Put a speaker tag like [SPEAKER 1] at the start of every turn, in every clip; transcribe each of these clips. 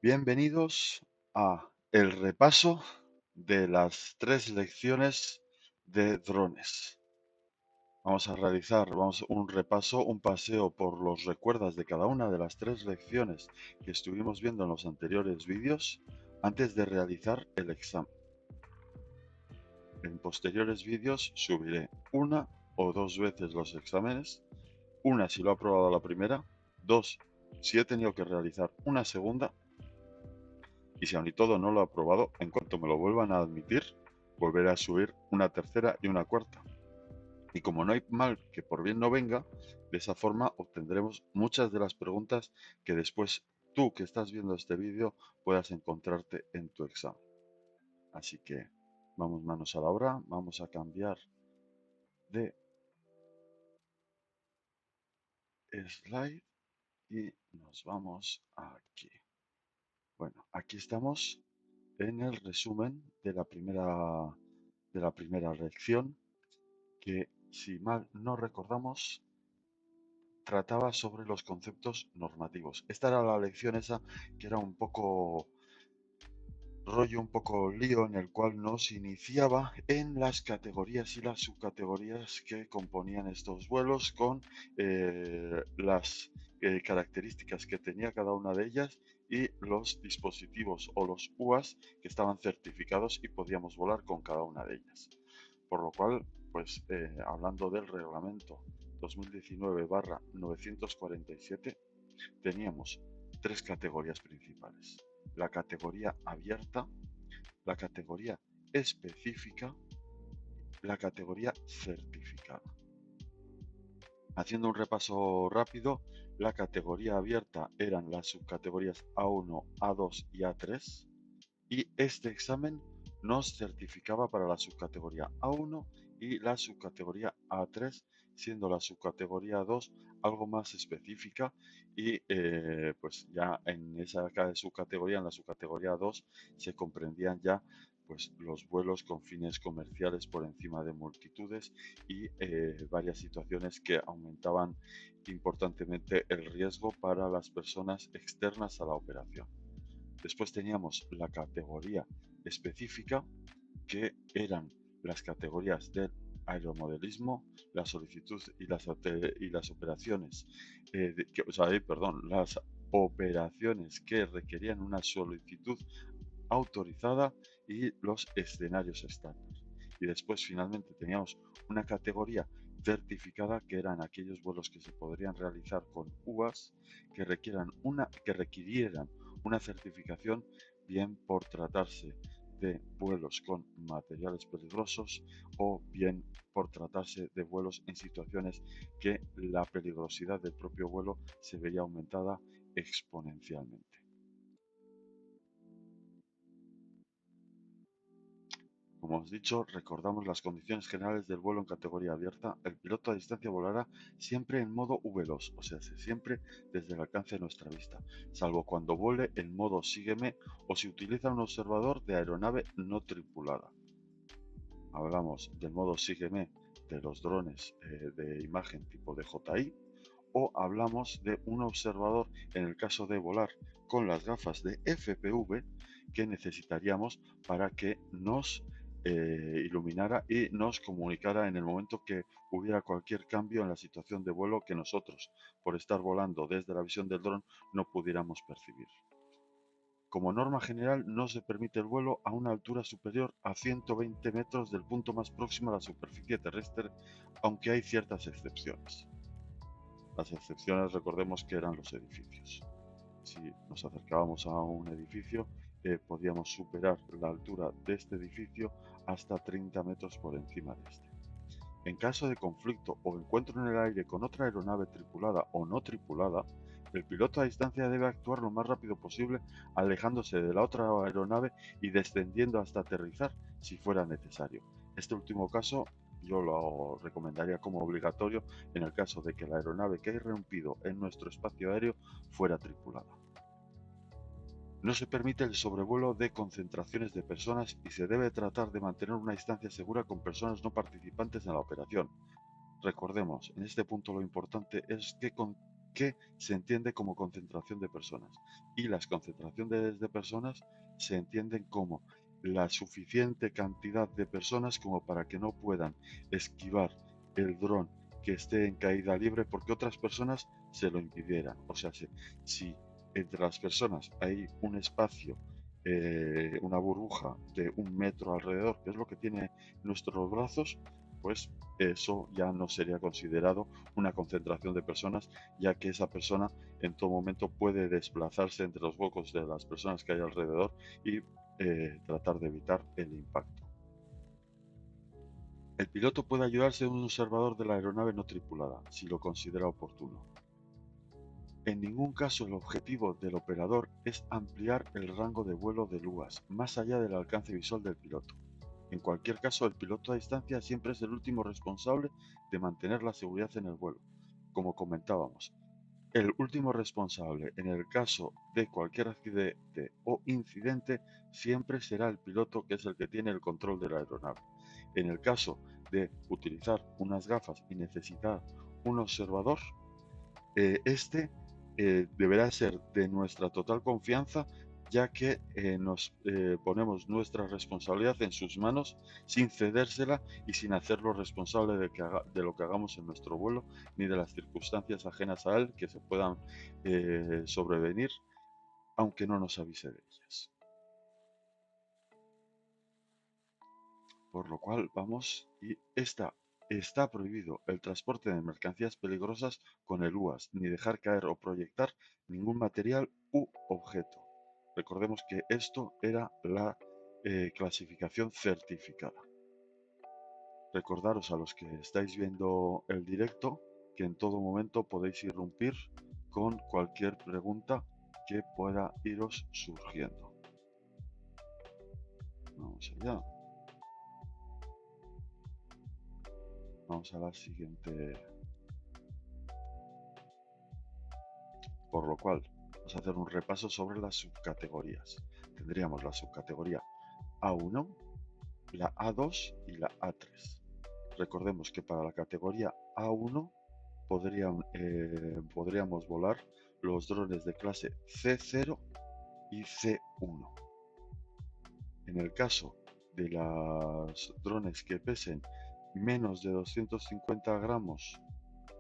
[SPEAKER 1] Bienvenidos a el repaso de las 3 lecciones de drones. Vamos a realizar un repaso, un paseo por los recuerdos de cada una de las 3 lecciones que estuvimos viendo en los anteriores vídeos antes de realizar el examen. En posteriores vídeos subiré una o dos veces los exámenes, una si lo he aprobado la primera, dos si he tenido que realizar una segunda. Y si aún y todo no lo he aprobado, en cuanto me lo vuelvan a admitir, volveré a subir una tercera y una cuarta. Y como no hay mal que por bien no venga, de esa forma obtendremos muchas de las preguntas que después tú que estás viendo este vídeo puedas encontrarte en tu examen. Así que vamos manos a la obra, vamos a cambiar de slide y nos vamos aquí. Bueno, aquí estamos en el resumen de la primera lección, que, si mal no recordamos, trataba sobre los conceptos normativos. Esta era la lección esa que era un poco rollo, un poco lío, en el cual nos iniciaba en las categorías y las subcategorías que componían estos vuelos, con las características que tenía cada una de ellas y los dispositivos o los UAS que estaban certificados y podíamos volar con cada una de ellas. Por lo cual, pues hablando del reglamento 2019/947, teníamos 3 categorías principales: la categoría abierta, la categoría específica, la categoría certificada. Haciendo un repaso rápido, la categoría abierta eran las subcategorías A1, A2 y A3, y este examen nos certificaba para la subcategoría A1 y la subcategoría A3, siendo la subcategoría 2 algo más específica, y pues ya en esa subcategoría, en la subcategoría 2, se comprendían ya pues los vuelos con fines comerciales por encima de multitudes y varias situaciones que aumentaban importantemente el riesgo para las personas externas a la operación. Después teníamos la categoría específica, que eran las categorías del aeromodelismo, la solicitud y las operaciones, las operaciones que requerían una solicitud autorizada y los escenarios estándar. Y después finalmente teníamos una categoría certificada, que eran aquellos vuelos que se podrían realizar con UAS que requirieran una certificación, bien por tratarse de vuelos con materiales peligrosos o bien por tratarse de vuelos en situaciones que la peligrosidad del propio vuelo se veía aumentada exponencialmente. Como hemos dicho, recordamos las condiciones generales del vuelo en categoría abierta. El piloto a distancia volará siempre en modo V2, o sea, siempre desde el alcance de nuestra vista, salvo cuando vuele en modo sígueme o si utiliza un observador de aeronave no tripulada. Hablamos del modo sígueme de los drones de imagen tipo DJI, o hablamos de un observador en el caso de volar con las gafas de FPV que necesitaríamos para que nos iluminara y nos comunicara en el momento que hubiera cualquier cambio en la situación de vuelo que nosotros, por estar volando desde la visión del dron, no pudiéramos percibir. Como norma general, no se permite el vuelo a una altura superior a 120 metros del punto más próximo a la superficie terrestre, aunque hay ciertas excepciones. Las excepciones, recordemos que eran los edificios. Si nos acercábamos a un edificio, podíamos superar la altura de este edificio hasta 30 metros por encima de este. En caso de conflicto o encuentro en el aire con otra aeronave tripulada o no tripulada, el piloto a distancia debe actuar lo más rápido posible, alejándose de la otra aeronave y descendiendo hasta aterrizar si fuera necesario. Este último caso yo lo recomendaría como obligatorio en el caso de que la aeronave que ha irrumpido en nuestro espacio aéreo fuera tripulada. No se permite el sobrevuelo de concentraciones de personas y se debe tratar de mantener una distancia segura con personas no participantes en la operación. Recordemos, en este punto lo importante es que se entiende como concentración de personas. Y las concentraciones de personas se entienden como la suficiente cantidad de personas como para que no puedan esquivar el dron que esté en caída libre porque otras personas se lo impidieran. O sea, si entre las personas hay un espacio, una burbuja de 1 metro alrededor, que es lo que tiene nuestros brazos, pues eso ya no sería considerado una concentración de personas, ya que esa persona en todo momento puede desplazarse entre los huecos de las personas que hay alrededor y tratar de evitar el impacto. El piloto puede ayudarse de un observador de la aeronave no tripulada, si lo considera oportuno. En ningún caso el objetivo del operador es ampliar el rango de vuelo del UAS más allá del alcance visual del piloto. En cualquier caso, el piloto a distancia siempre es el último responsable de mantener la seguridad en el vuelo. Como comentábamos, el último responsable en el caso de cualquier accidente o incidente siempre será el piloto, que es el que tiene el control de la aeronave. En el caso de utilizar unas gafas y necesitar un observador, este deberá ser de nuestra total confianza, ya que nos ponemos nuestra responsabilidad en sus manos sin cedérsela y sin hacerlo responsable de lo que hagamos en nuestro vuelo ni de las circunstancias ajenas a él que se puedan sobrevenir, aunque no nos avise de ellas. Por lo cual vamos y está prohibido el transporte de mercancías peligrosas con el UAS, ni dejar caer o proyectar ningún material u objeto. Recordemos que esto era la clasificación certificada. Recordaros a los que estáis viendo el directo que en todo momento podéis irrumpir con cualquier pregunta que pueda iros surgiendo. Vamos allá. Vamos a la siguiente. Por lo cual, vamos a hacer un repaso sobre las subcategorías. Tendríamos la subcategoría A1, la A2 y la A3. Recordemos que para la categoría A1 podríamos volar los drones de clase C0 y C1. En el caso de los drones que pesen menos de 250 gramos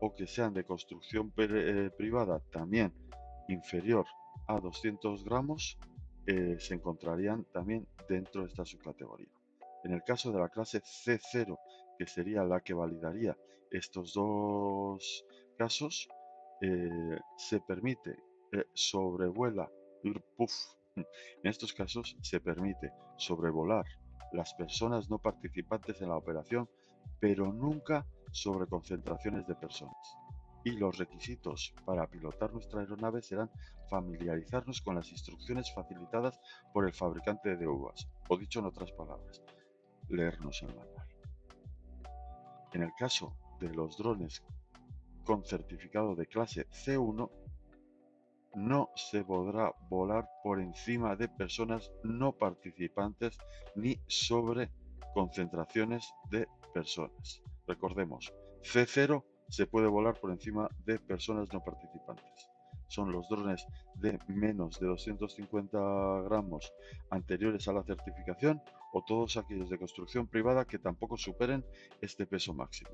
[SPEAKER 1] o que sean de construcción privada también inferior a 200 gramos, se encontrarían también dentro de esta subcategoría. En el caso de la clase C0, que sería la que validaría estos dos casos, se permite sobrevuela, en estos casos se permite sobrevolar las personas no participantes en la operación, pero nunca sobre concentraciones de personas. Y los requisitos para pilotar nuestra aeronave serán familiarizarnos con las instrucciones facilitadas por el fabricante de UAS, o dicho en otras palabras, leernos el manual. En el caso de los drones con certificado de clase C1, no se podrá volar por encima de personas no participantes ni sobre concentraciones de personas. Recordemos, C0 se puede volar por encima de personas no participantes. Son los drones de menos de 250 gramos anteriores a la certificación o todos aquellos de construcción privada que tampoco superen este peso máximo.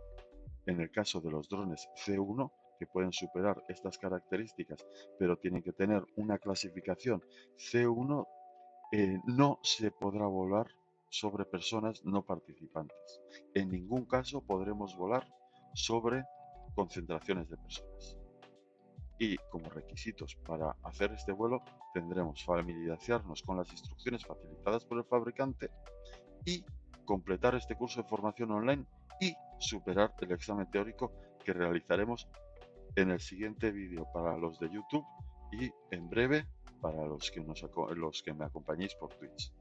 [SPEAKER 1] En el caso de los drones C1, que pueden superar estas características, pero tienen que tener una clasificación C1, no se podrá volar sobre personas no participantes. En ningún caso podremos volar sobre concentraciones de personas. Y como requisitos para hacer este vuelo tendremos familiarizarnos con las instrucciones facilitadas por el fabricante y completar este curso de formación online y superar el examen teórico que realizaremos en el siguiente vídeo para los de YouTube y en breve para los que me acompañéis por Twitch.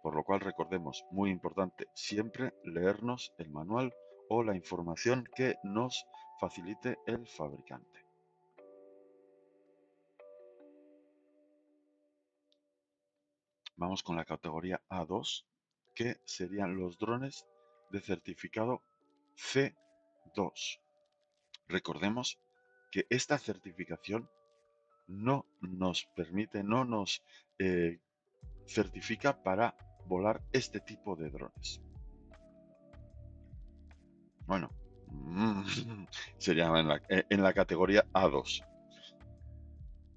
[SPEAKER 1] Por lo cual recordemos, muy importante, siempre leernos el manual o la información que nos facilite el fabricante. Vamos con la categoría A2, que serían los drones de certificado C2. Recordemos que esta certificación no nos permite, no nos certifica para volar este tipo de drones. Bueno, sería en la categoría A2.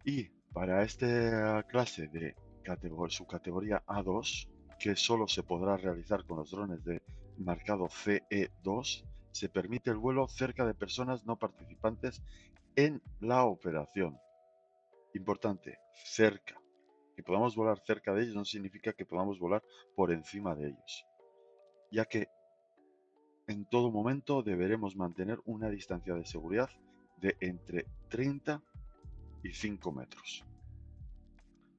[SPEAKER 1] Y para esta clase de subcategoría A2, que solo se podrá realizar con los drones de marcado CE2, se permite el vuelo cerca de personas no participantes en la operación. Importante, cerca. Que podamos volar cerca de ellos no significa que podamos volar por encima de ellos, ya que en todo momento deberemos mantener una distancia de seguridad de entre 30 y 5 metros.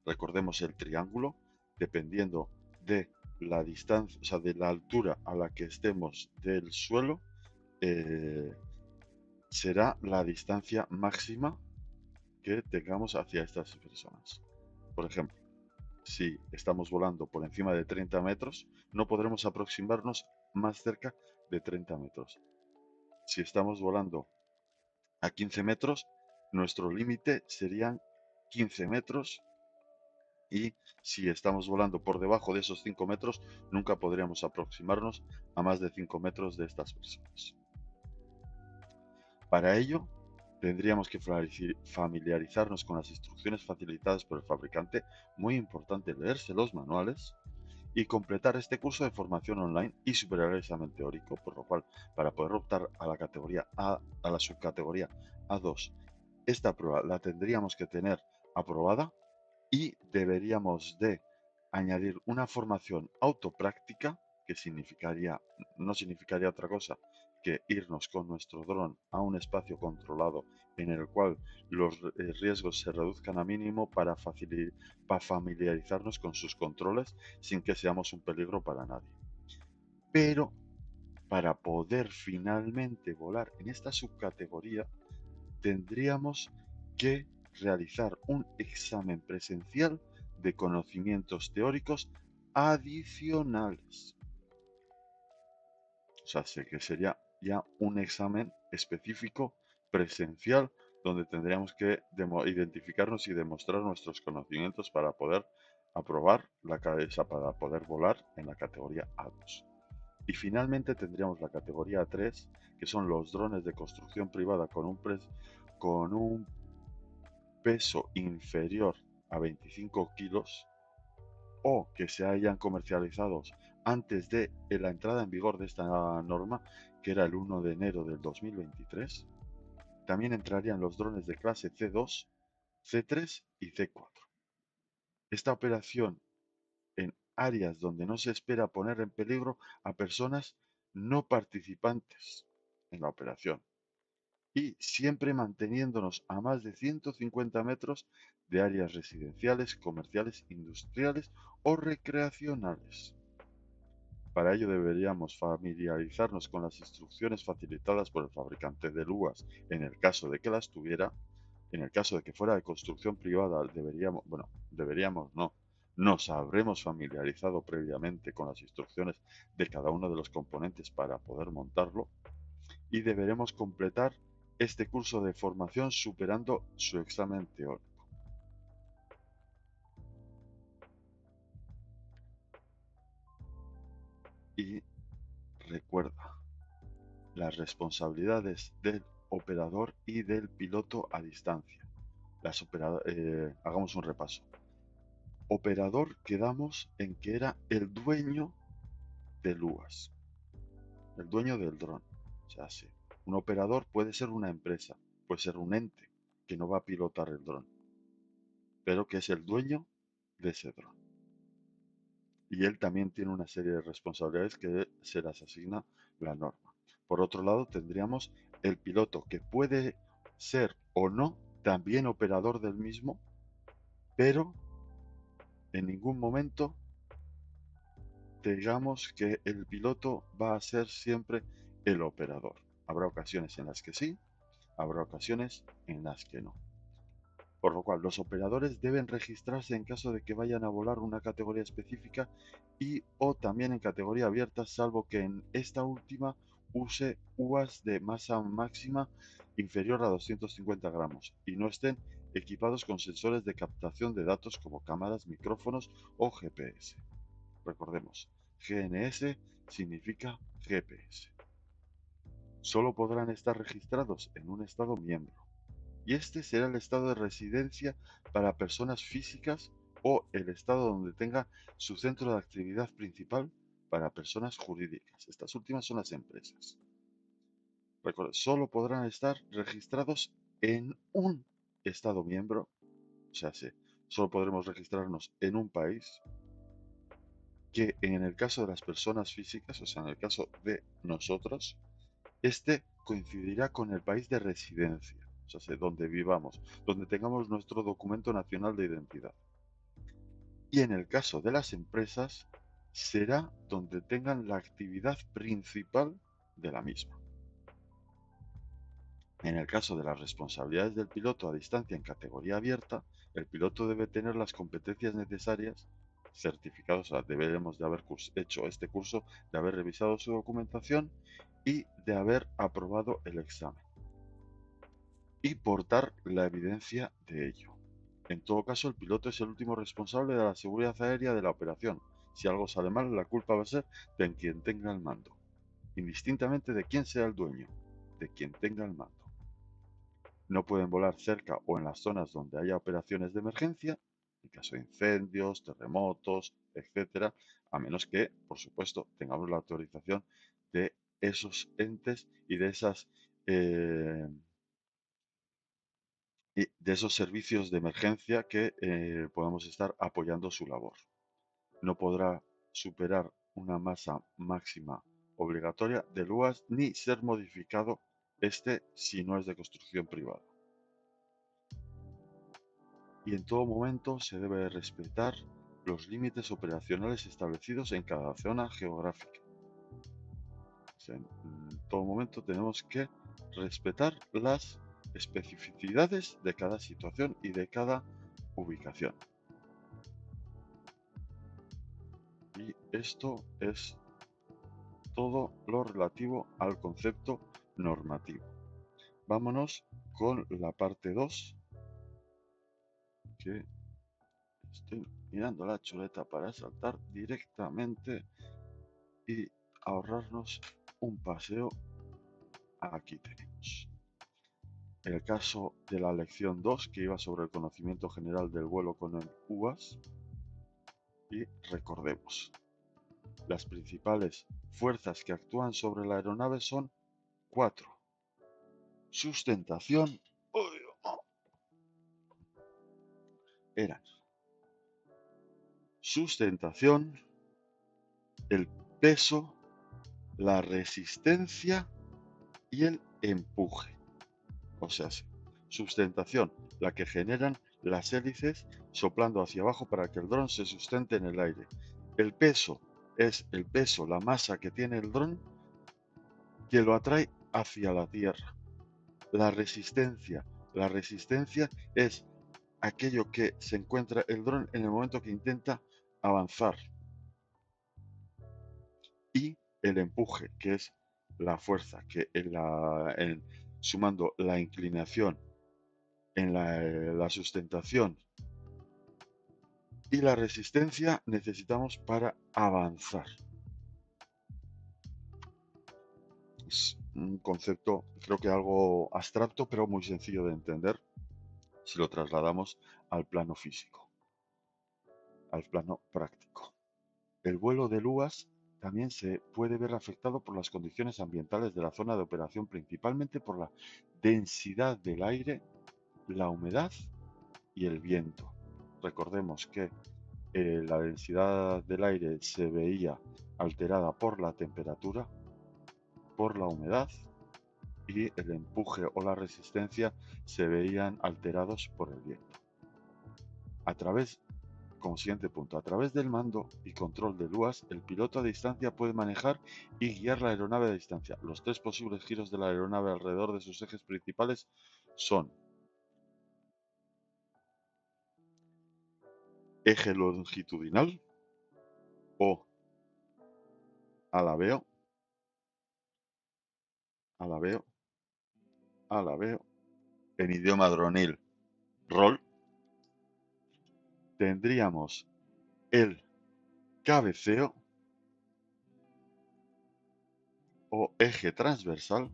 [SPEAKER 1] Recordemos el triángulo, dependiendo de la distancia, o sea, de la altura a la que estemos del suelo, será la distancia máxima que tengamos hacia estas personas. Por ejemplo, si estamos volando por encima de 30 metros, no podremos aproximarnos más cerca de 30 metros. Si estamos volando a 15 metros, nuestro límite serían 15 metros, y si estamos volando por debajo de esos 5 metros, nunca podríamos aproximarnos a más de 5 metros de estas personas. Para ello, tendríamos que familiarizarnos con las instrucciones facilitadas por el fabricante, muy importante leerse los manuales, y completar este curso de formación online y superar el examen teórico, por lo cual, para poder optar a la categoría A, a la subcategoría A2, esta prueba la tendríamos que tener aprobada y deberíamos de añadir una formación autopráctica que no significaría otra cosa que irnos con nuestro dron a un espacio controlado en el cual los riesgos se reduzcan a mínimo para familiarizarnos con sus controles sin que seamos un peligro para nadie. Pero para poder finalmente volar en esta subcategoría tendríamos que realizar un examen presencial de conocimientos teóricos adicionales. O sea, sé que sería ya un examen específico presencial donde tendríamos que identificarnos y demostrar nuestros conocimientos para poder aprobar la cabeza, para poder volar en la categoría A2. Y finalmente tendríamos la categoría A3, que son los drones de construcción privada con un peso inferior a 25 kilos o que se hayan comercializado antes de la entrada en vigor de esta norma, que era el 1 de enero del 2023. También entrarían los drones de clase C2, C3 y C4. Esta operación en áreas donde no se espera poner en peligro a personas no participantes en la operación, y siempre manteniéndonos a más de 150 metros de áreas residenciales, comerciales, industriales o recreacionales. Para ello deberíamos familiarizarnos con las instrucciones facilitadas por el fabricante de luas en el caso de que las tuviera. En el caso de que fuera de construcción privada, nos habremos familiarizado previamente con las instrucciones de cada uno de los componentes para poder montarlo, y deberemos completar este curso de formación superando su examen teórico. Y recuerda las responsabilidades del operador y del piloto a distancia. Hagamos un repaso. Operador, quedamos en que era el dueño del UAS, el dueño del dron. O sea, sí, un operador puede ser una empresa, puede ser un ente que no va a pilotar el dron, pero que es el dueño de ese dron. Y él también tiene una serie de responsabilidades que se las asigna la norma. Por otro lado, tendríamos el piloto, que puede ser o no también operador del mismo, pero en ningún momento digamos que el piloto va a ser siempre el operador. Habrá ocasiones en las que sí, habrá ocasiones en las que no. Por lo cual, los operadores deben registrarse en caso de que vayan a volar una categoría específica y o también en categoría abierta, salvo que en esta última use UAS de masa máxima inferior a 250 gramos y no estén equipados con sensores de captación de datos como cámaras, micrófonos o GPS. Recordemos, GNS significa GPS. Solo podrán estar registrados en un Estado miembro, y este será el estado de residencia para personas físicas o el estado donde tenga su centro de actividad principal para personas jurídicas. Estas últimas son las empresas. Recuerda, solo podrán estar registrados en un Estado miembro, o sea, solo podremos registrarnos en un país que en el caso de las personas físicas, o sea, en el caso de nosotros, este coincidirá con el país de residencia, o sea, donde vivamos, donde tengamos nuestro documento nacional de identidad. Y en el caso de las empresas, será donde tengan la actividad principal de la misma. En el caso de las responsabilidades del piloto a distancia en categoría abierta, el piloto debe tener las competencias necesarias, certificados, o sea, deberemos de haber hecho este curso, de haber revisado su documentación y de haber aprobado el examen, y portar la evidencia de ello. En todo caso, el piloto es el último responsable de la seguridad aérea de la operación. Si algo sale mal, la culpa va a ser de quien tenga el mando, indistintamente de quién sea el dueño, de quien tenga el mando. No pueden volar cerca o en las zonas donde haya operaciones de emergencia, en caso de incendios, terremotos, etcétera, a menos que, por supuesto, tengamos la autorización de esos entes y de esos servicios de emergencia que podamos estar apoyando su labor. No podrá superar una masa máxima obligatoria de LUAS ni ser modificado si no es de construcción privada. Y en todo momento se debe respetar los límites operacionales establecidos en cada zona geográfica. O sea, en todo momento tenemos que respetar las especificidades de cada situación y de cada ubicación. Y esto es todo lo relativo al concepto normativo. Vámonos con la parte 2, que estoy mirando la chuleta para saltar directamente y ahorrarnos un paseo. Aquí tenemos el caso de la lección 2, que iba sobre el conocimiento general del vuelo con el UAS. Y recordemos, las principales fuerzas que actúan sobre la aeronave son 4. Sustentación, eran sustentación, el peso, la resistencia y el empuje. O sea, sustentación, la que generan las hélices soplando hacia abajo para que el dron se sustente en el aire. El peso es el peso, la masa que tiene el dron que lo atrae hacia la tierra. La resistencia es aquello que se encuentra el dron en el momento que intenta avanzar. Y el empuje, que es la fuerza, que sumando la inclinación en la sustentación y la resistencia necesitamos para avanzar. Es un concepto, creo que algo abstracto, pero muy sencillo de entender si lo trasladamos al plano físico, al plano práctico. El vuelo de LUAS también se puede ver afectado por las condiciones ambientales de la zona de operación, principalmente por la densidad del aire, la humedad y el viento. Recordemos que la densidad del aire se veía alterada por la temperatura, por la humedad, y el empuje o la resistencia se veían alterados por el viento. Como siguiente punto, a través del mando y control de LUAS, el piloto a distancia puede manejar y guiar la aeronave a distancia. Los 3 posibles giros de la aeronave alrededor de sus ejes principales son: eje longitudinal o alabeo, la veo, en idioma dronil, roll, tendríamos el cabeceo o eje transversal,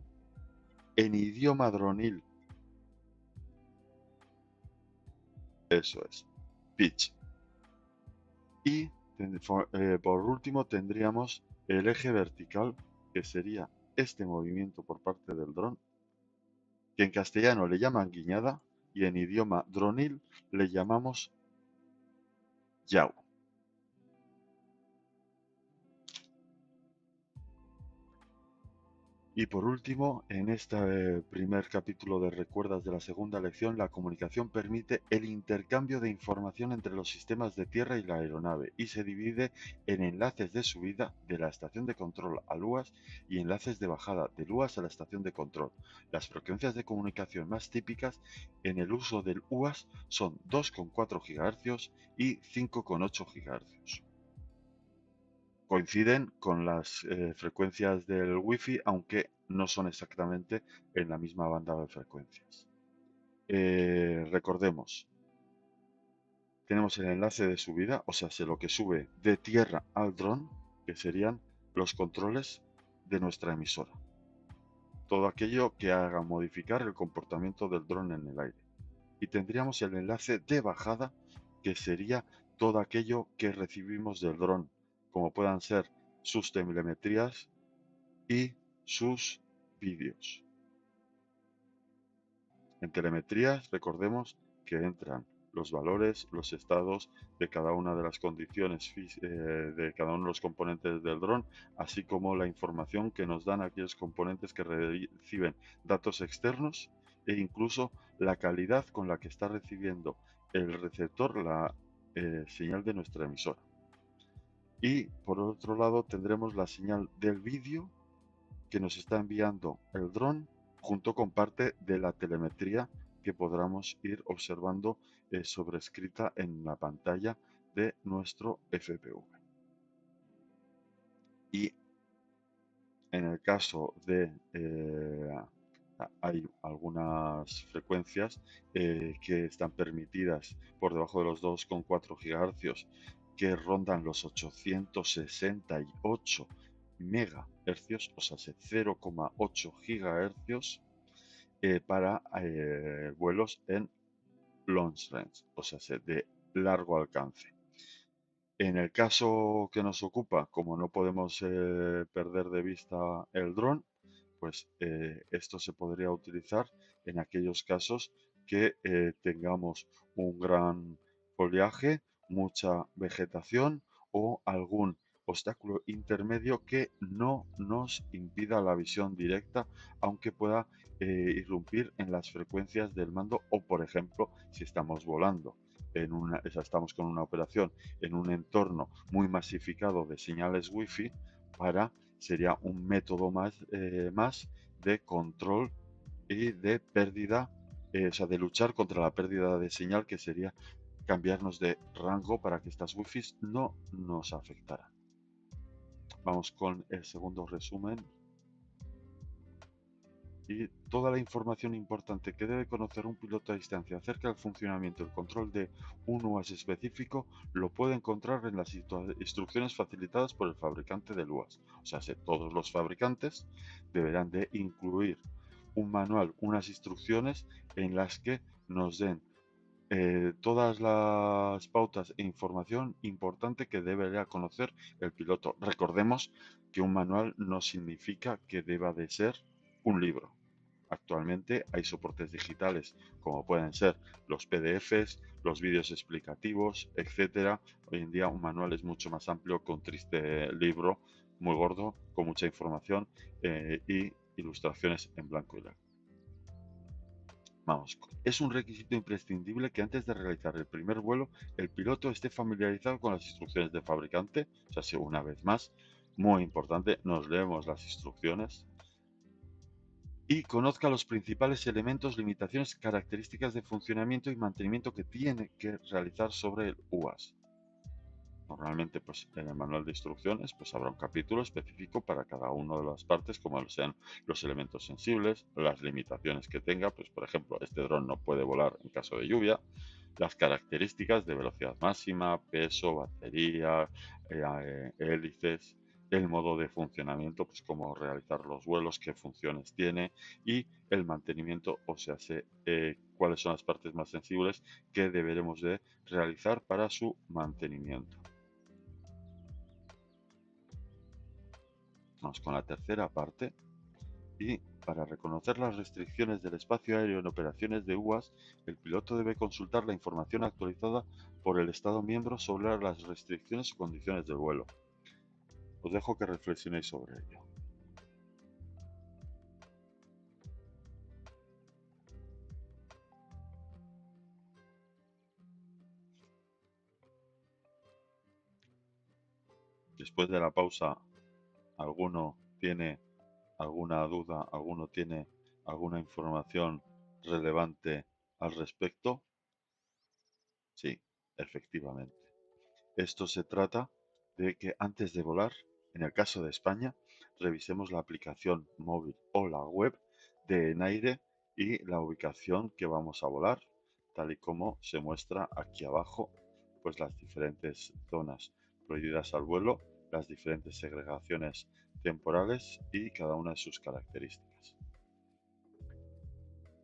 [SPEAKER 1] en idioma dronil, eso es, pitch. Y por último tendríamos el eje vertical, que sería este movimiento por parte del dron, que en castellano le llaman guiñada y en idioma dronil le llamamos yaw. Y por último, en este primer capítulo de Recuerdas de la segunda lección, la comunicación permite el intercambio de información entre los sistemas de tierra y la aeronave y se divide en enlaces de subida de la estación de control al UAS y enlaces de bajada del UAS a la estación de control. Las frecuencias de comunicación más típicas en el uso del UAS son 2,4 GHz y 5,8 GHz. Coinciden con las frecuencias del Wi-Fi, aunque no son exactamente en la misma banda de frecuencias. Recordemos, tenemos el enlace de subida, o sea, lo que sube de tierra al dron, que serían los controles de nuestra emisora. Todo aquello que haga modificar el comportamiento del dron en el aire. Y tendríamos el enlace de bajada, que sería todo aquello que recibimos del dron, como puedan ser sus telemetrías y sus vídeos. En telemetrías, recordemos que entran los valores, los estados de cada una de las condiciones de cada uno de los componentes del dron, así como la información que nos dan aquellos componentes que reciben datos externos e incluso la calidad con la que está recibiendo el receptor la señal de nuestra emisora. Y por otro lado tendremos la señal del vídeo que nos está enviando el dron junto con parte de la telemetría que podamos ir observando sobrescrita en la pantalla de nuestro FPV. Y en el caso de hay algunas frecuencias que están permitidas por debajo de los 2,4 GHz que rondan los 868 MHz, o sea, 0,8 GHz para vuelos en long range, o sea, de largo alcance. En el caso que nos ocupa, como no podemos perder de vista el dron, pues esto se podría utilizar en aquellos casos que tengamos un gran follaje, mucha vegetación o algún obstáculo intermedio que no nos impida la visión directa, aunque pueda irrumpir en las frecuencias del mando o, por ejemplo, si estamos volando. Estamos con una operación en un entorno muy masificado de señales Wi-Fi sería un método más de control y de pérdida, o sea, de luchar contra la pérdida de señal, que sería cambiarnos de rango para que estas Wi-Fi no nos afectaran. Vamos con el segundo resumen. Y toda la información importante que debe conocer un piloto a distancia acerca del funcionamiento y el control de un UAS específico lo puede encontrar en las instrucciones facilitadas por el fabricante del UAS. O sea, todos los fabricantes deberán de incluir un manual, unas instrucciones en las que nos den todas las pautas e información importante que debería conocer el piloto. Recordemos que un manual no significa que deba de ser un libro. Actualmente hay soportes digitales como pueden ser los PDFs, los vídeos explicativos, etcétera. Hoy en día un manual es mucho más amplio que un triste libro muy gordo con mucha información y ilustraciones en blanco y negro. Vamos, es un requisito imprescindible que antes de realizar el primer vuelo el piloto esté familiarizado con las instrucciones del fabricante. O sea, una vez más, muy importante, nos leemos las instrucciones y conozca los principales elementos, limitaciones, características de funcionamiento y mantenimiento que tiene que realizar sobre el UAS. Normalmente, pues en el manual de instrucciones, pues habrá un capítulo específico para cada una de las partes, como sean los elementos sensibles, las limitaciones que tenga, pues por ejemplo, este dron no puede volar en caso de lluvia, las características de velocidad máxima, peso, batería, hélices, el modo de funcionamiento, pues cómo realizar los vuelos, qué funciones tiene y el mantenimiento, o sea, cuáles son las partes más sensibles que deberemos de realizar para su mantenimiento. Vamos con la tercera parte y para reconocer las restricciones del espacio aéreo en operaciones de UAS, el piloto debe consultar la información actualizada por el Estado miembro sobre las restricciones y condiciones del vuelo. Os dejo que reflexionéis sobre ello. Después de la pausa, ¿alguno tiene alguna duda, alguno tiene alguna información relevante al respecto? Sí, efectivamente. Esto se trata de que antes de volar, en el caso de España, revisemos la aplicación móvil o la web de Enaire y la ubicación que vamos a volar, tal y como se muestra aquí abajo, pues las diferentes zonas prohibidas al vuelo, las diferentes segregaciones temporales y cada una de sus características.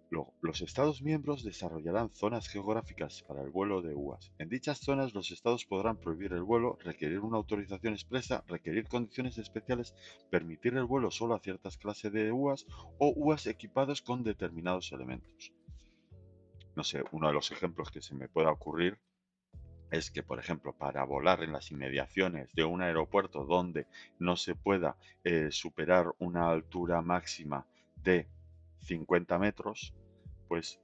[SPEAKER 1] Luego, los Estados miembros desarrollarán zonas geográficas para el vuelo de UAS. En dichas zonas, los Estados podrán prohibir el vuelo, requerir una autorización expresa, requerir condiciones especiales, permitir el vuelo solo a ciertas clases de UAS o UAS equipados con determinados elementos. No sé, uno de los ejemplos que se me pueda ocurrir es que, por ejemplo, para volar en las inmediaciones de un aeropuerto donde no se pueda superar una altura máxima de 50 metros, pues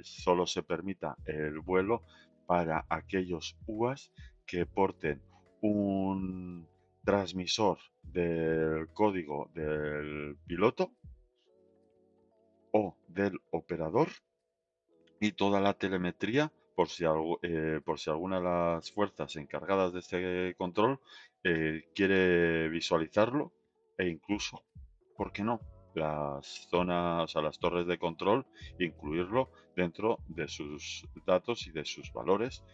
[SPEAKER 1] solo se permita el vuelo para aquellos UAS que porten un transmisor del código del piloto o del operador y toda la telemetría por si alguna de las fuerzas encargadas de este control quiere visualizarlo e incluso, ¿por qué no? Las zonas, o sea, las torres de control, incluirlo dentro de sus datos y de sus valores,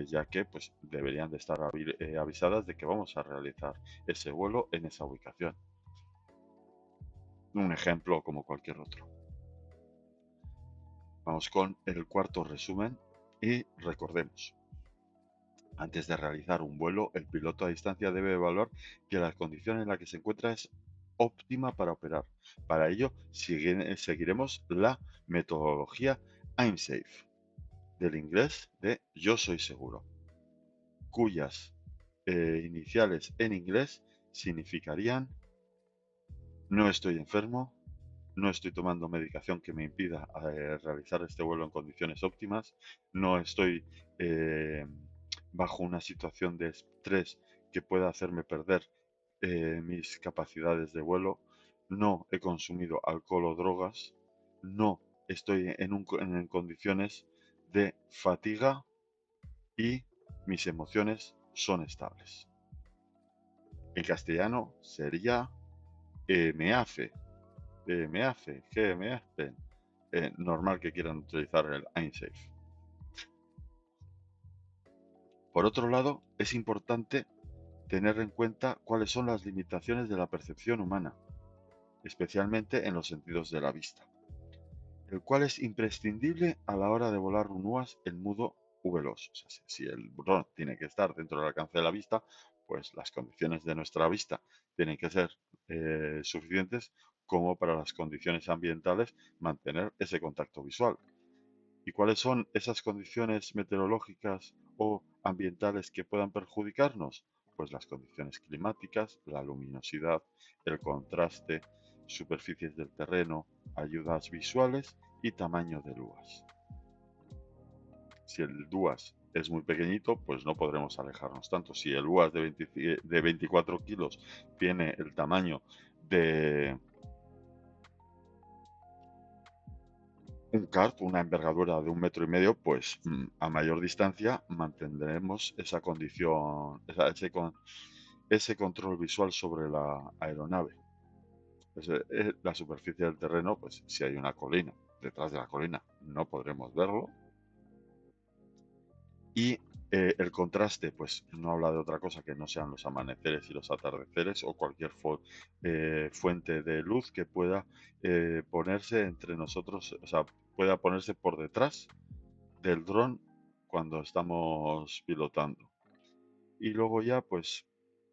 [SPEAKER 1] ya que pues deberían de estar avisadas de que vamos a realizar ese vuelo en esa ubicación. Un ejemplo como cualquier otro. Vamos con el cuarto resumen y recordemos. Antes de realizar un vuelo, el piloto a distancia debe evaluar que la condición en la que se encuentra es óptima para operar. Para ello, seguiremos la metodología I'm Safe, del inglés de yo soy seguro, cuyas iniciales en inglés significarían no estoy enfermo, no estoy tomando medicación que me impida realizar este vuelo en condiciones óptimas, no estoy eh, bajo una situación de estrés que pueda hacerme perder mis capacidades de vuelo, no he consumido alcohol o drogas, no estoy en condiciones de fatiga y mis emociones son estables. En castellano sería me hace, que me hacen. Normal que quieran utilizar el InSafe. Por otro lado, es importante tener en cuenta cuáles son las limitaciones de la percepción humana, especialmente en los sentidos de la vista, el cual es imprescindible a la hora de volar un UAS en modo VLOS. O sea, si el dron tiene que estar dentro del alcance de la vista, pues las condiciones de nuestra vista tienen que ser suficientes como para las condiciones ambientales mantener ese contacto visual. ¿Y cuáles son esas condiciones meteorológicas o ambientales que puedan perjudicarnos? Pues las condiciones climáticas, la luminosidad, el contraste, superficies del terreno, ayudas visuales y tamaño del UAS. Si el UAS es muy pequeñito, pues no podremos alejarnos tanto. Si el UAS de 24 kilos tiene el tamaño de un kart, una envergadura de 1,5 metros, pues a mayor distancia mantendremos esa condición, ese control visual sobre la aeronave. Pues, la superficie del terreno, pues si hay una colina, detrás de la colina no podremos verlo. Y el contraste, pues no habla de otra cosa que no sean los amaneceres y los atardeceres o cualquier fuente de luz que pueda ponerse entre nosotros, o sea, pueda ponerse por detrás del dron cuando estamos pilotando. Y luego ya, pues,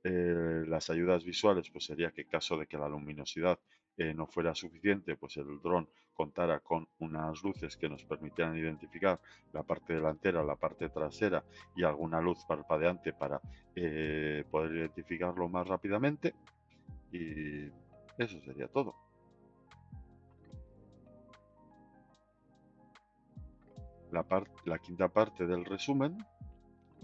[SPEAKER 1] las ayudas visuales, pues sería que en caso de que la luminosidad no fuera suficiente, pues el dron contara con unas luces que nos permitieran identificar la parte delantera, la parte trasera y alguna luz parpadeante para poder identificarlo más rápidamente. Y eso sería todo. La quinta parte del resumen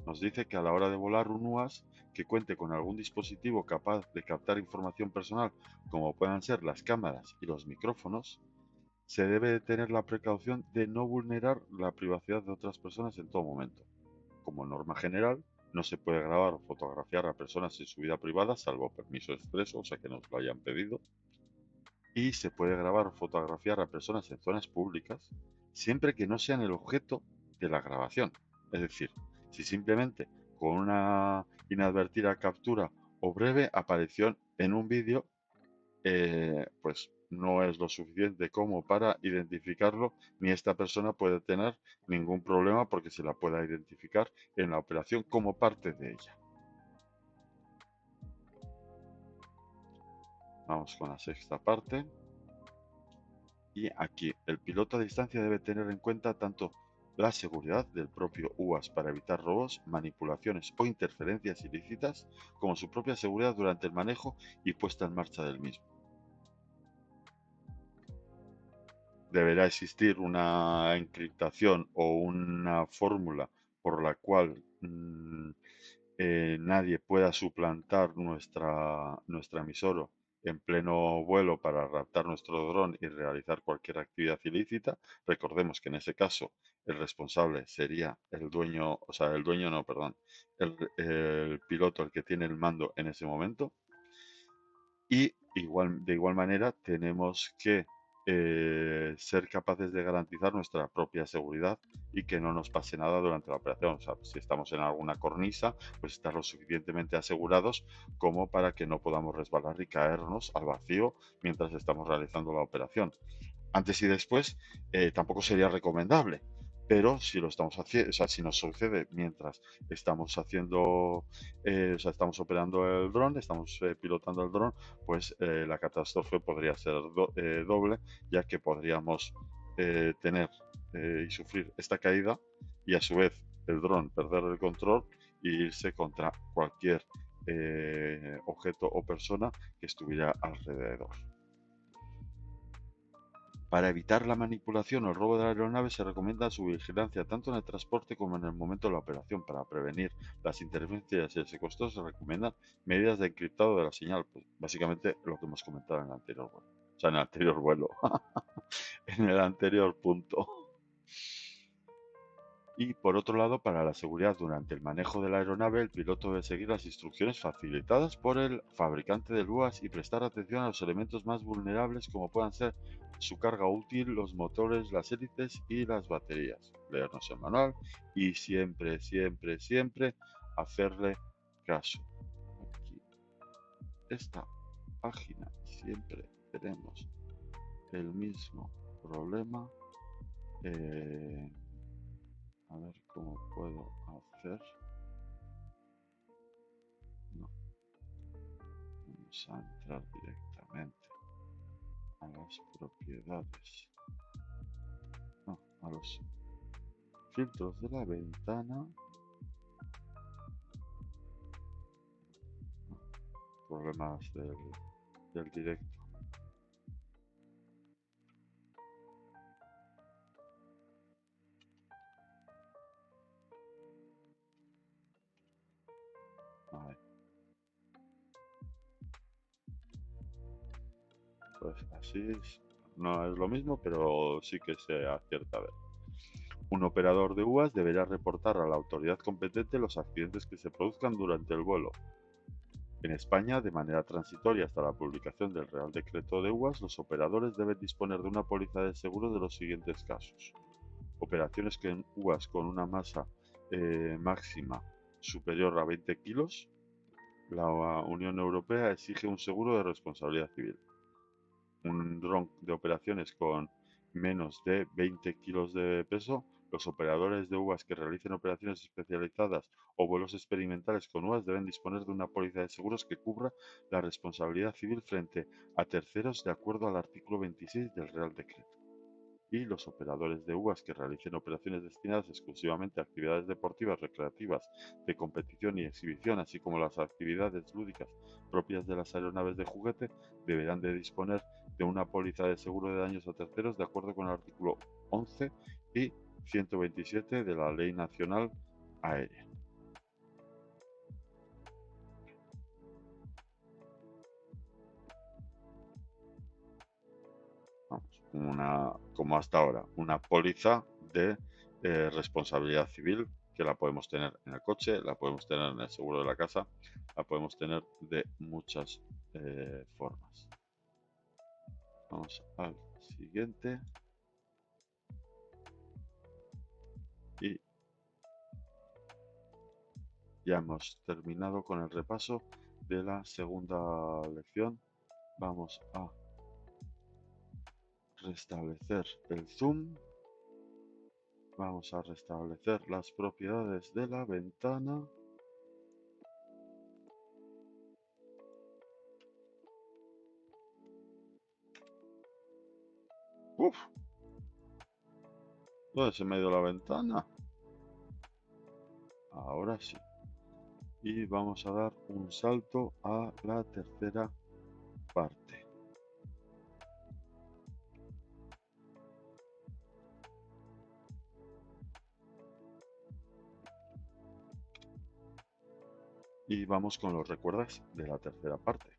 [SPEAKER 1] nos dice que a la hora de volar un UAS que cuente con algún dispositivo capaz de captar información personal, como puedan ser las cámaras y los micrófonos, se debe tener la precaución de no vulnerar la privacidad de otras personas en todo momento. Como norma general, no se puede grabar o fotografiar a personas en su vida privada, salvo permiso expreso, o sea que nos lo hayan pedido, y se puede grabar o fotografiar a personas en zonas públicas, siempre que no sean el objeto de la grabación. Es decir, si simplemente con una inadvertida captura o breve aparición en un vídeo, pues no es lo suficiente como para identificarlo, ni esta persona puede tener ningún problema porque se la pueda identificar en la operación como parte de ella. Vamos con la sexta parte. Y aquí, el piloto a distancia debe tener en cuenta tanto la seguridad del propio UAS para evitar robos, manipulaciones o interferencias ilícitas, como su propia seguridad durante el manejo y puesta en marcha del mismo. Deberá existir una encriptación o una fórmula por la cual nadie pueda suplantar nuestra emisora en pleno vuelo para raptar nuestro dron y realizar cualquier actividad ilícita. Recordemos que en ese caso el responsable sería el dueño, o sea, el dueño no, perdón, el piloto, el que tiene el mando en ese momento. Y de igual manera tenemos que ser capaces de garantizar nuestra propia seguridad y que no nos pase nada durante la operación. O sea, si estamos en alguna cornisa, pues estar lo suficientemente asegurados como para que no podamos resbalar y caernos al vacío mientras estamos realizando la operación. Antes y después tampoco sería recomendable, pero si lo estamos haciendo, o sea, si nos sucede mientras estamos haciendo, o sea, estamos operando el dron, estamos pilotando el dron, pues la catástrofe podría ser doble, ya que podríamos tener y sufrir esta caída y a su vez el dron perder el control e irse contra cualquier objeto o persona que estuviera alrededor. Para evitar la manipulación o el robo de la aeronave se recomienda su vigilancia tanto en el transporte como en el momento de la operación. Para prevenir las interferencias y el secuestro se recomiendan medidas de encriptado de la señal, pues básicamente lo que hemos comentado en el anterior vuelo. O sea, en el anterior vuelo, en el anterior punto. Y por otro lado, para la seguridad durante el manejo de la aeronave, el piloto debe seguir las instrucciones facilitadas por el fabricante del UAS y prestar atención a los elementos más vulnerables como puedan ser su carga útil, los motores, las hélices y las baterías. Leernos el manual y siempre, siempre, siempre hacerle caso. Aquí, esta página, siempre tenemos el mismo problema. A ver cómo puedo hacer. No, vamos a entrar directamente a las propiedades. No, a los filtros de la ventana. No, problemas del directo. Vale. Pues así es. no es lo mismo, pero sí que se acierta a ver. Un operador de UAS deberá reportar a la autoridad competente los accidentes que se produzcan durante el vuelo. En España, de manera transitoria hasta la publicación del Real Decreto de UAS, los operadores deben disponer de una póliza de seguro de los siguientes casos: operaciones con UAS con una masa máxima superior a 20 kilos, la Unión Europea exige un seguro de responsabilidad civil. Un dron de operaciones con menos de 20 kilos de peso, los operadores de UAS que realicen operaciones especializadas o vuelos experimentales con UAS deben disponer de una póliza de seguros que cubra la responsabilidad civil frente a terceros de acuerdo al artículo 26 del Real Decreto. Y los operadores de UAS que realicen operaciones destinadas exclusivamente a actividades deportivas, recreativas, de competición y exhibición, así como las actividades lúdicas propias de las aeronaves de juguete, deberán de disponer de una póliza de seguro de daños a terceros de acuerdo con el artículo 11 y 127 de la Ley Nacional Aérea. Vamos, como hasta ahora, una póliza de responsabilidad civil que la podemos tener en el coche, la podemos tener en el seguro de la casa, la podemos tener de muchas formas. Vamos al siguiente y ya hemos terminado con el repaso de la segunda lección. Vamos a restablecer el zoom. Vamos a restablecer las propiedades de la ventana. ¡Uf! ¿Dónde se me ha ido la ventana? Ahora sí. Y vamos a dar un salto a la tercera parte. Y vamos con los recuerdos de la tercera parte.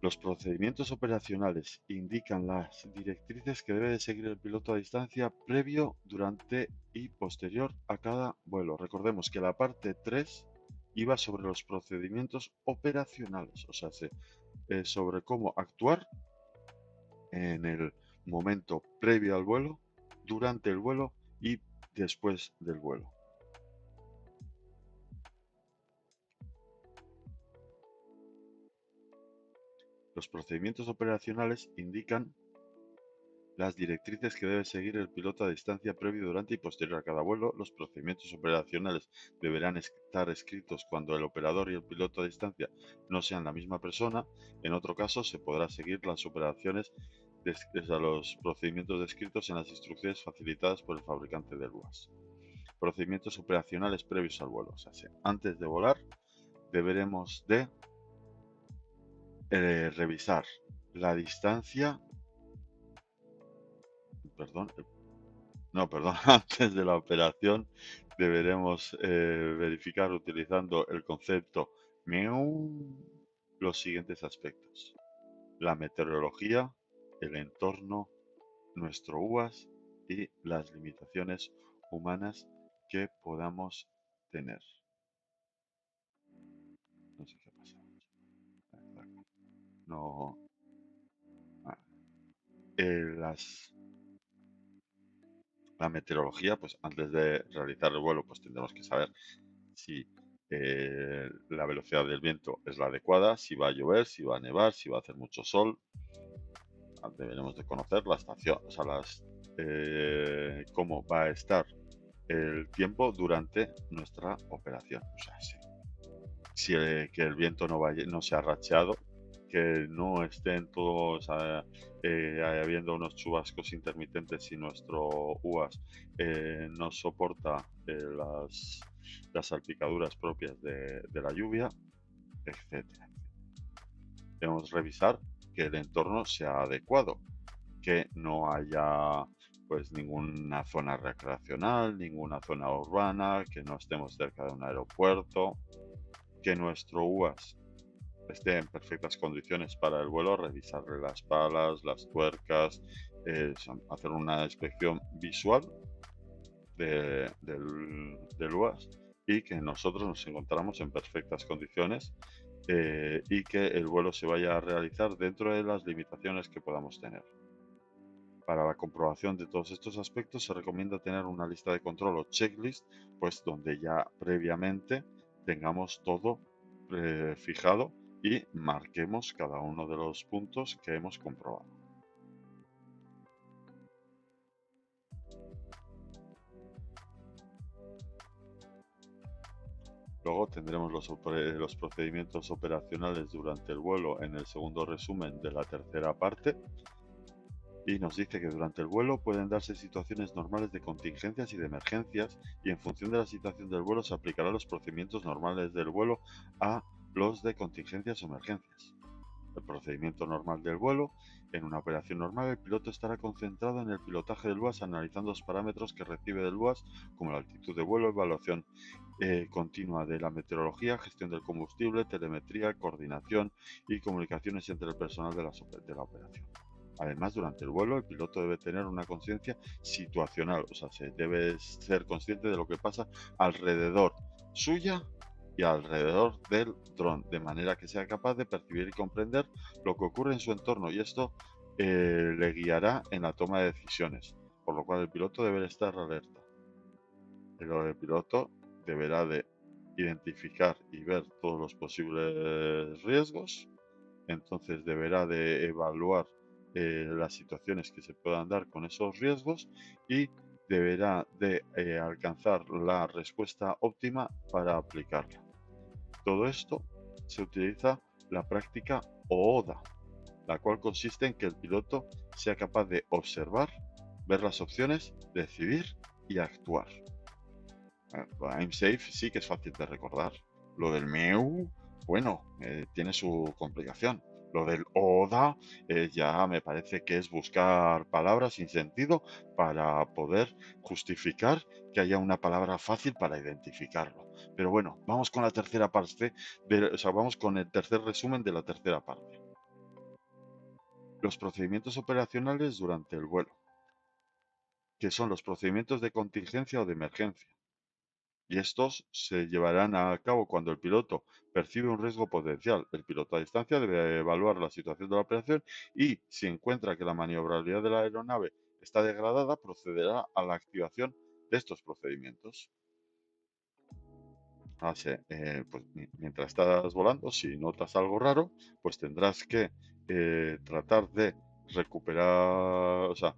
[SPEAKER 1] Los procedimientos operacionales indican las directrices que debe de seguir el piloto a distancia previo, durante y posterior a cada vuelo. Recordemos que la parte 3 iba sobre los procedimientos operacionales, o sea, sobre cómo actuar en el momento previo al vuelo, durante el vuelo y después del vuelo. Los procedimientos operacionales indican las directrices que debe seguir el piloto a distancia previo, durante y posterior a cada vuelo. Los procedimientos operacionales deberán estar escritos cuando el operador y el piloto a distancia no sean la misma persona. En otro caso, se podrá seguir las operaciones a los procedimientos descritos en las instrucciones facilitadas por el fabricante del UAS. Procedimientos operacionales previos al vuelo. O sea, antes de volar, deberemos de revisar la distancia. Perdón, antes de la operación deberemos verificar utilizando el concepto MEU los siguientes aspectos: la meteorología, el entorno, nuestro UAS y las limitaciones humanas que podamos tener. No sé qué ha pasado. No. La meteorología, pues antes de realizar el vuelo, pues tendremos que saber si la velocidad del viento es la adecuada, si va a llover, si va a nevar, si va a hacer mucho sol. Deberemos de conocer la estación, o sea, cómo va a estar el tiempo durante nuestra operación. O sea, que el viento no sea racheado, que no estén todos habiendo unos chubascos intermitentes si nuestro UAS no soporta las salpicaduras propias de la lluvia, etcétera. Debemos revisar que el entorno sea adecuado, que no haya pues ninguna zona recreacional, ninguna zona urbana, que no estemos cerca de un aeropuerto, que nuestro UAS esté en perfectas condiciones para el vuelo, revisarle las palas, las tuercas, hacer una inspección visual del UAS y que nosotros nos encontramos en perfectas condiciones y que el vuelo se vaya a realizar dentro de las limitaciones que podamos tener. Para la comprobación de todos estos aspectos se recomienda tener una lista de control o checklist, pues donde ya previamente tengamos todo fijado y marquemos cada uno de los puntos que hemos comprobado. Luego tendremos los procedimientos operacionales durante el vuelo en el segundo resumen de la tercera parte. Y nos dice que durante el vuelo pueden darse situaciones normales de contingencias y de emergencias y en función de la situación del vuelo se aplicarán los procedimientos normales del vuelo a los de contingencias o emergencias. El procedimiento normal del vuelo: en una operación normal el piloto estará concentrado en el pilotaje del UAS analizando los parámetros que recibe del UAS como la altitud de vuelo, evaluación continua de la meteorología, gestión del combustible, telemetría, coordinación y comunicaciones entre el personal de la operación. Además, durante el vuelo, el piloto debe tener una conciencia situacional, o sea, se debe ser consciente de lo que pasa alrededor suya y alrededor del dron, de manera que sea capaz de percibir y comprender lo que ocurre en su entorno, y esto le guiará en la toma de decisiones, por lo cual el piloto debe estar alerta. El piloto deberá de identificar y ver todos los posibles riesgos, entonces deberá de evaluar las situaciones que se puedan dar con esos riesgos y deberá de alcanzar la respuesta óptima para aplicarla. Todo esto se utiliza la práctica OODA, la cual consiste en que el piloto sea capaz de observar, ver las opciones, decidir y actuar. I'm safe sí que es fácil de recordar. Lo del meu, bueno, tiene su complicación. Lo del ODA ya me parece que es buscar palabras sin sentido para poder justificar que haya una palabra fácil para identificarlo. Pero bueno, vamos con la tercera parte, vamos con el tercer resumen de la tercera parte. Los procedimientos operacionales durante el vuelo, que son los procedimientos de contingencia o de emergencia. Y estos se llevarán a cabo cuando el piloto percibe un riesgo potencial. El piloto a distancia debe evaluar la situación de la operación y, si encuentra que la maniobrabilidad de la aeronave está degradada, procederá a la activación de estos procedimientos. Pues, mientras estás volando, si notas algo raro, pues tendrás que tratar de recuperar, o sea,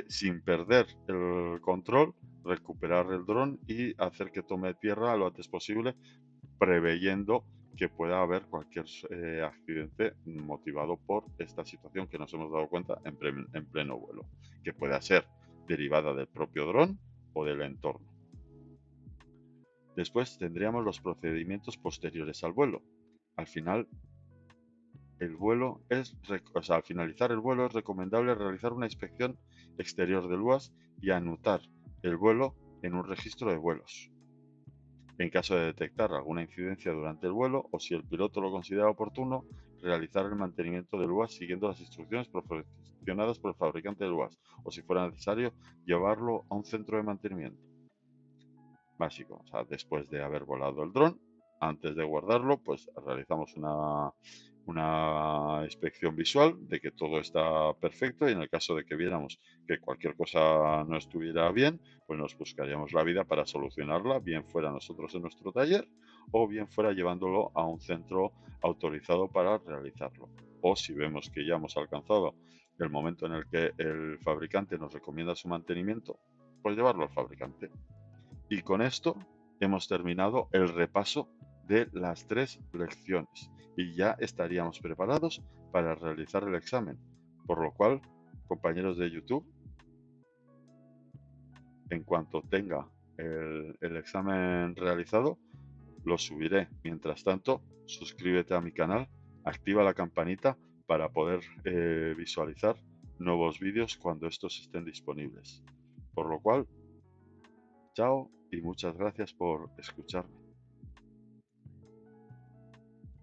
[SPEAKER 1] sin perder el control, recuperar el dron y hacer que tome tierra lo antes posible, preveyendo que pueda haber cualquier accidente motivado por esta situación que nos hemos dado cuenta en pleno vuelo, que pueda ser derivada del propio dron o del entorno. Después tendríamos los procedimientos posteriores al vuelo. Al final, al finalizar el vuelo es recomendable realizar una inspección exterior del UAS y anotar el vuelo en un registro de vuelos. En caso de detectar alguna incidencia durante el vuelo o si el piloto lo considera oportuno, realizar el mantenimiento del UAS siguiendo las instrucciones proporcionadas por el fabricante del UAS o, si fuera necesario, llevarlo a un centro de mantenimiento. Básico, o sea, después de haber volado el dron, antes de guardarlo, pues realizamos una inspección visual de que todo está perfecto, y en el caso de que viéramos que cualquier cosa no estuviera bien, pues nos buscaríamos la vida para solucionarla, bien fuera nosotros en nuestro taller o bien fuera llevándolo a un centro autorizado para realizarlo. O si vemos que ya hemos alcanzado el momento en el que el fabricante nos recomienda su mantenimiento, pues llevarlo al fabricante. Y con esto hemos terminado el repaso de las 3 lecciones y ya estaríamos preparados para realizar el examen. Por lo cual, compañeros de YouTube, en cuanto tenga el examen realizado, lo subiré. Mientras tanto, suscríbete a mi canal, activa la campanita para poder visualizar nuevos vídeos cuando estos estén disponibles. Por lo cual, chao y muchas gracias por escucharme.